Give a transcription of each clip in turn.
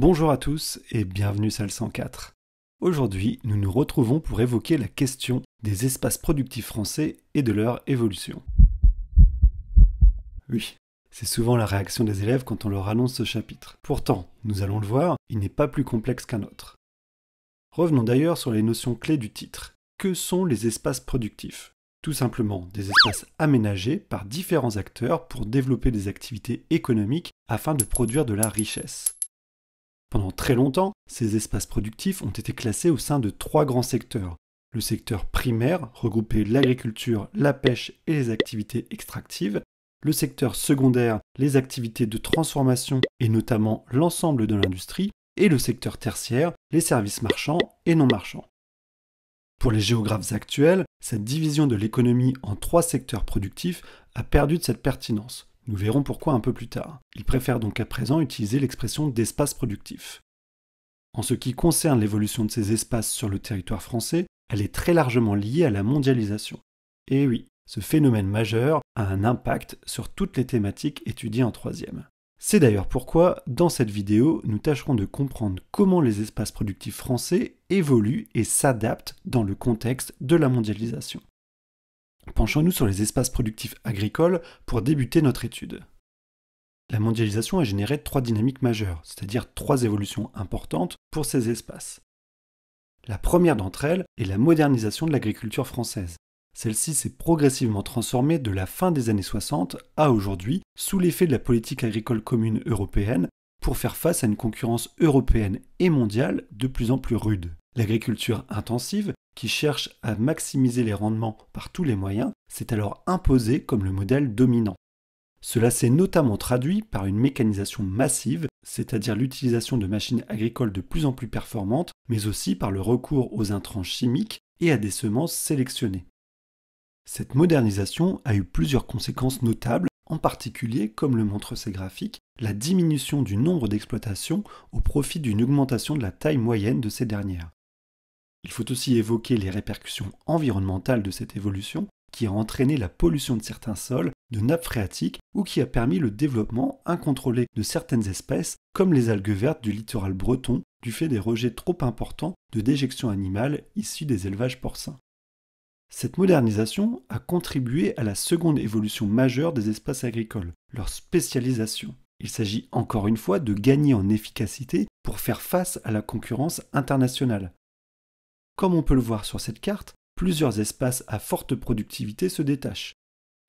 Bonjour à tous et bienvenue salle 104. Aujourd'hui, nous nous retrouvons pour évoquer la question des espaces productifs français et de leur évolution. Oui, c'est souvent la réaction des élèves quand on leur annonce ce chapitre. Pourtant, nous allons le voir, il n'est pas plus complexe qu'un autre. Revenons d'ailleurs sur les notions clés du titre. Que sont les espaces productifs ? Tout simplement des espaces aménagés par différents acteurs pour développer des activités économiques afin de produire de la richesse. Pendant très longtemps, ces espaces productifs ont été classés au sein de trois grands secteurs. Le secteur primaire, regroupait l'agriculture, la pêche et les activités extractives. Le secteur secondaire, les activités de transformation et notamment l'ensemble de l'industrie. Et le secteur tertiaire, les services marchands et non marchands. Pour les géographes actuels, cette division de l'économie en trois secteurs productifs a perdu de cette pertinence. Nous verrons pourquoi un peu plus tard. Ils préfèrent donc à présent utiliser l'expression d'espace productif. En ce qui concerne l'évolution de ces espaces sur le territoire français, elle est très largement liée à la mondialisation. Et oui, ce phénomène majeur a un impact sur toutes les thématiques étudiées en troisième. C'est d'ailleurs pourquoi, dans cette vidéo, nous tâcherons de comprendre comment les espaces productifs français évoluent et s'adaptent dans le contexte de la mondialisation. Penchons-nous sur les espaces productifs agricoles pour débuter notre étude. La mondialisation a généré trois dynamiques majeures, c'est-à-dire trois évolutions importantes pour ces espaces. La première d'entre elles est la modernisation de l'agriculture française. Celle-ci s'est progressivement transformée de la fin des années 60 à aujourd'hui sous l'effet de la politique agricole commune européenne pour faire face à une concurrence européenne et mondiale de plus en plus rude. L'agriculture intensive, qui cherche à maximiser les rendements par tous les moyens, s'est alors imposée comme le modèle dominant. Cela s'est notamment traduit par une mécanisation massive, c'est-à-dire l'utilisation de machines agricoles de plus en plus performantes, mais aussi par le recours aux intrants chimiques et à des semences sélectionnées. Cette modernisation a eu plusieurs conséquences notables, en particulier, comme le montrent ces graphiques, la diminution du nombre d'exploitations au profit d'une augmentation de la taille moyenne de ces dernières. Il faut aussi évoquer les répercussions environnementales de cette évolution qui a entraîné la pollution de certains sols, de nappes phréatiques ou qui a permis le développement incontrôlé de certaines espèces comme les algues vertes du littoral breton du fait des rejets trop importants de déjections animales issues des élevages porcins. Cette modernisation a contribué à la seconde évolution majeure des espaces agricoles, leur spécialisation. Il s'agit encore une fois de gagner en efficacité pour faire face à la concurrence internationale. Comme on peut le voir sur cette carte, plusieurs espaces à forte productivité se détachent.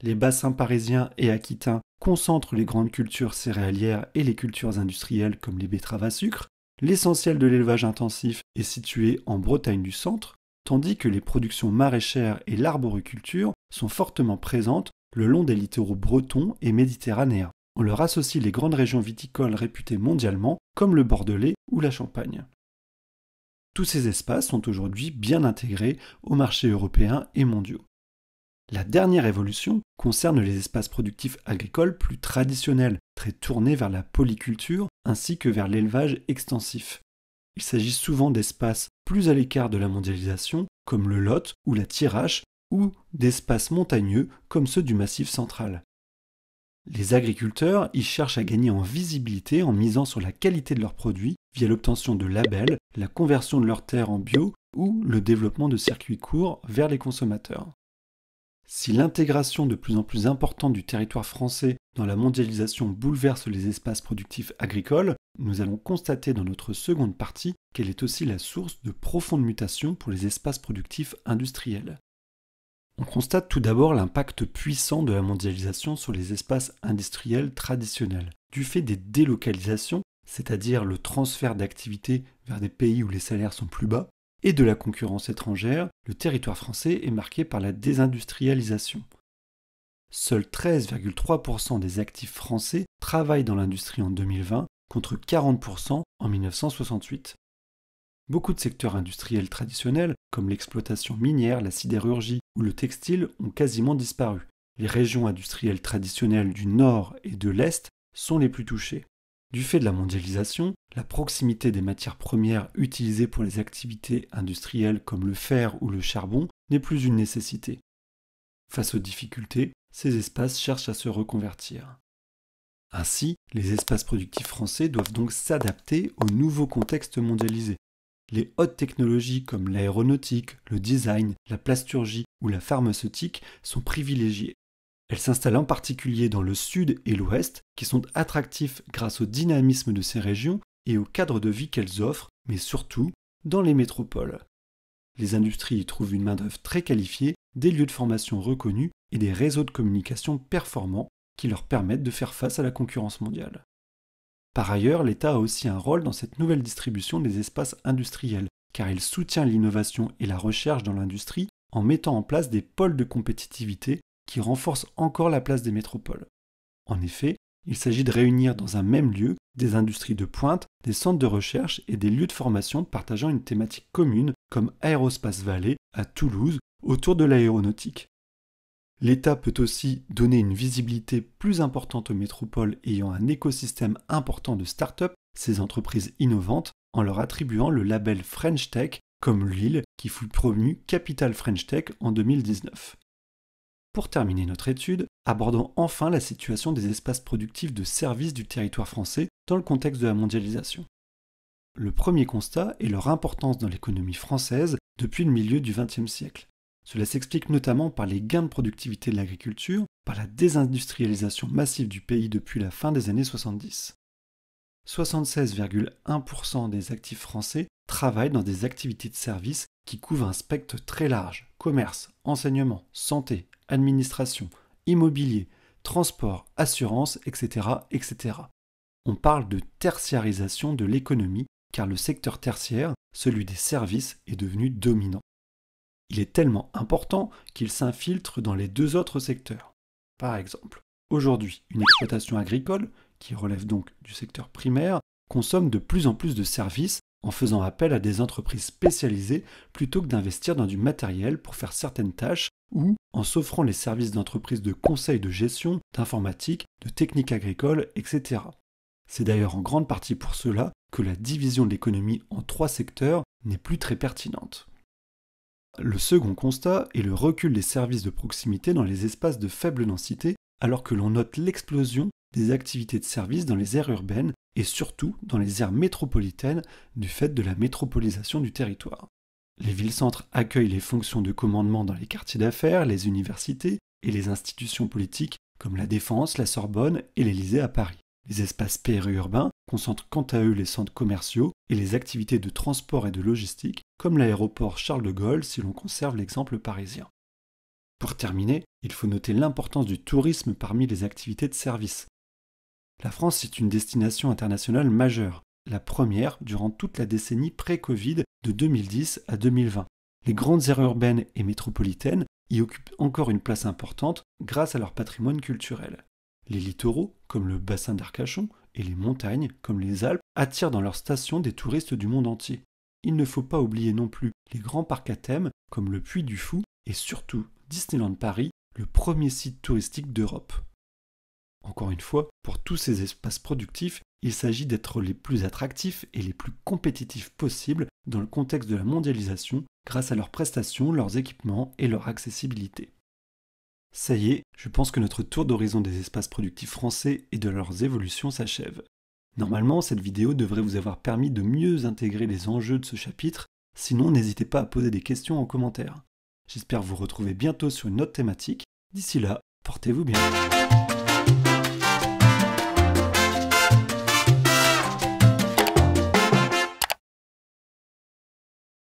Les bassins parisiens et aquitains concentrent les grandes cultures céréalières et les cultures industrielles comme les betteraves à sucre. L'essentiel de l'élevage intensif est situé en Bretagne du centre, tandis que les productions maraîchères et l'arboriculture sont fortement présentes le long des littoraux bretons et méditerranéens. On leur associe les grandes régions viticoles réputées mondialement, comme le Bordelais ou la Champagne. Tous ces espaces sont aujourd'hui bien intégrés aux marchés européens et mondiaux. La dernière évolution concerne les espaces productifs agricoles plus traditionnels, très tournés vers la polyculture ainsi que vers l'élevage extensif. Il s'agit souvent d'espaces plus à l'écart de la mondialisation, comme le Lot ou la Thiérache, ou d'espaces montagneux comme ceux du Massif central. Les agriculteurs y cherchent à gagner en visibilité en misant sur la qualité de leurs produits via l'obtention de labels, la conversion de leurs terres en bio ou le développement de circuits courts vers les consommateurs. Si l'intégration de plus en plus importante du territoire français dans la mondialisation bouleverse les espaces productifs agricoles, nous allons constater dans notre seconde partie qu'elle est aussi la source de profondes mutations pour les espaces productifs industriels. On constate tout d'abord l'impact puissant de la mondialisation sur les espaces industriels traditionnels, du fait des délocalisations, c'est-à-dire le transfert d'activités vers des pays où les salaires sont plus bas, et de la concurrence étrangère, le territoire français est marqué par la désindustrialisation. Seuls 13,3% des actifs français travaillent dans l'industrie en 2020, contre 40% en 1968. Beaucoup de secteurs industriels traditionnels, comme l'exploitation minière, la sidérurgie ou le textile, ont quasiment disparu. Les régions industrielles traditionnelles du Nord et de l'Est sont les plus touchées. Du fait de la mondialisation, la proximité des matières premières utilisées pour les activités industrielles comme le fer ou le charbon n'est plus une nécessité. Face aux difficultés, ces espaces cherchent à se reconvertir. Ainsi, les espaces productifs français doivent donc s'adapter au nouveau contexte mondialisé. Les hautes technologies comme l'aéronautique, le design, la plasturgie ou la pharmaceutique sont privilégiées. Elles s'installent en particulier dans le sud et l'ouest, qui sont attractifs grâce au dynamisme de ces régions et au cadre de vie qu'elles offrent, mais surtout dans les métropoles. Les industries y trouvent une main-d'œuvre très qualifiée, des lieux de formation reconnus et des réseaux de communication performants qui leur permettent de faire face à la concurrence mondiale. Par ailleurs, l'État a aussi un rôle dans cette nouvelle distribution des espaces industriels, car il soutient l'innovation et la recherche dans l'industrie en mettant en place des pôles de compétitivité qui renforcent encore la place des métropoles. En effet, il s'agit de réunir dans un même lieu des industries de pointe, des centres de recherche et des lieux de formation partageant une thématique commune comme Aérospace Vallée à Toulouse autour de l'aéronautique. L'État peut aussi donner une visibilité plus importante aux métropoles ayant un écosystème important de start-up, ces entreprises innovantes, en leur attribuant le label French Tech, comme Lille, qui fut promu Capitale French Tech en 2019. Pour terminer notre étude, abordons enfin la situation des espaces productifs de services du territoire français dans le contexte de la mondialisation. Le premier constat est leur importance dans l'économie française depuis le milieu du XXe siècle. Cela s'explique notamment par les gains de productivité de l'agriculture, par la désindustrialisation massive du pays depuis la fin des années 70. 76,1% des actifs français travaillent dans des activités de services qui couvrent un spectre très large: commerce, enseignement, santé, administration, immobilier, transport, assurance, etc., etc. On parle de tertiarisation de l'économie car le secteur tertiaire, celui des services, est devenu dominant. Il est tellement important qu'il s'infiltre dans les deux autres secteurs. Par exemple, aujourd'hui, une exploitation agricole, qui relève donc du secteur primaire, consomme de plus en plus de services en faisant appel à des entreprises spécialisées plutôt que d'investir dans du matériel pour faire certaines tâches ou en s'offrant les services d'entreprises de conseil de gestion, d'informatique, de technique agricole, etc. C'est d'ailleurs en grande partie pour cela que la division de l'économie en 3 secteurs n'est plus très pertinente. Le second constat est le recul des services de proximité dans les espaces de faible densité, alors que l'on note l'explosion des activités de service dans les aires urbaines et surtout dans les aires métropolitaines du fait de la métropolisation du territoire. Les villes-centres accueillent les fonctions de commandement dans les quartiers d'affaires, les universités et les institutions politiques comme la Défense, la Sorbonne et l'Élysée à Paris. Les espaces périurbains concentrent quant à eux les centres commerciaux et les activités de transport et de logistique, comme l'aéroport Charles de Gaulle si l'on conserve l'exemple parisien. Pour terminer, il faut noter l'importance du tourisme parmi les activités de service. La France est une destination internationale majeure, la première durant toute la décennie pré-Covid de 2010 à 2020. Les grandes aires urbaines et métropolitaines y occupent encore une place importante grâce à leur patrimoine culturel. Les littoraux, comme le bassin d'Arcachon, et les montagnes, comme les Alpes, attirent dans leurs stations des touristes du monde entier. Il ne faut pas oublier non plus les grands parcs à thème, comme le Puy du Fou, et surtout Disneyland Paris, le premier site touristique d'Europe. Encore une fois, pour tous ces espaces productifs, il s'agit d'être les plus attractifs et les plus compétitifs possibles dans le contexte de la mondialisation grâce à leurs prestations, leurs équipements et leur accessibilité. Ça y est, je pense que notre tour d'horizon des espaces productifs français et de leurs évolutions s'achève. Normalement, cette vidéo devrait vous avoir permis de mieux intégrer les enjeux de ce chapitre, sinon n'hésitez pas à poser des questions en commentaire. J'espère vous retrouver bientôt sur une autre thématique. D'ici là, portez-vous bien.